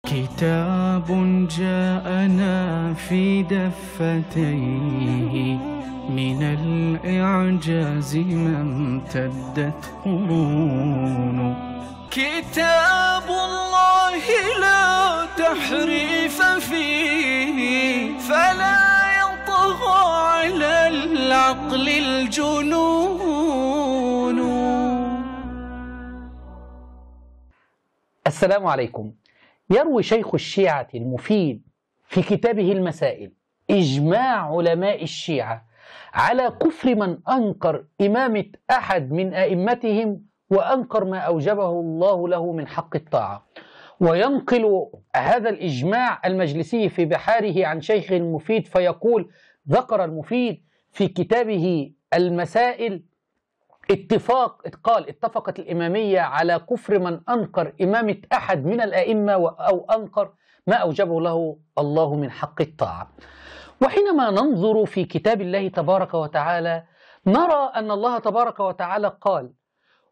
كتاب جاءنا في دفتيه من الإعجاز ما امتدت قرون. كتاب الله لا تحريف فيه فلا يطغى على العقل الجنون. السلام عليكم. يروي شيخ الشيعة المفيد في كتابه المسائل إجماع علماء الشيعة على كفر من أنكر إمامة أحد من أئمتهم وأنكر ما أوجبه الله له من حق الطاعة، وينقل هذا الإجماع المجلسي في بحاره عن شيخ المفيد فيقول: ذكر المفيد في كتابه المسائل اتفقت الإمامية على كفر من أنكر إمامة أحد من الأئمة أو أنكر ما أوجبه له الله من حق الطاعة. وحينما ننظر في كتاب الله تبارك وتعالى نرى أن الله تبارك وتعالى قال: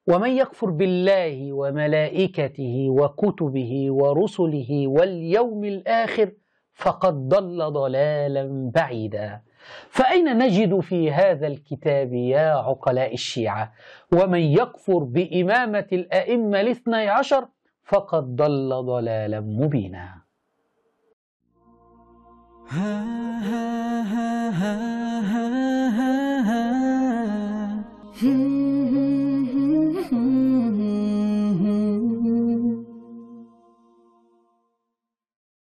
ومن يكفر بالله وملائكته وكتبه ورسله واليوم الآخر فقد ضل ضلالا بعيدا. فأين نجد في هذا الكتاب يا عقلاء الشيعة ومن يكفر بإمامة الأئمة الاثني عشر فقد ضل ضلالا مبينا؟ ها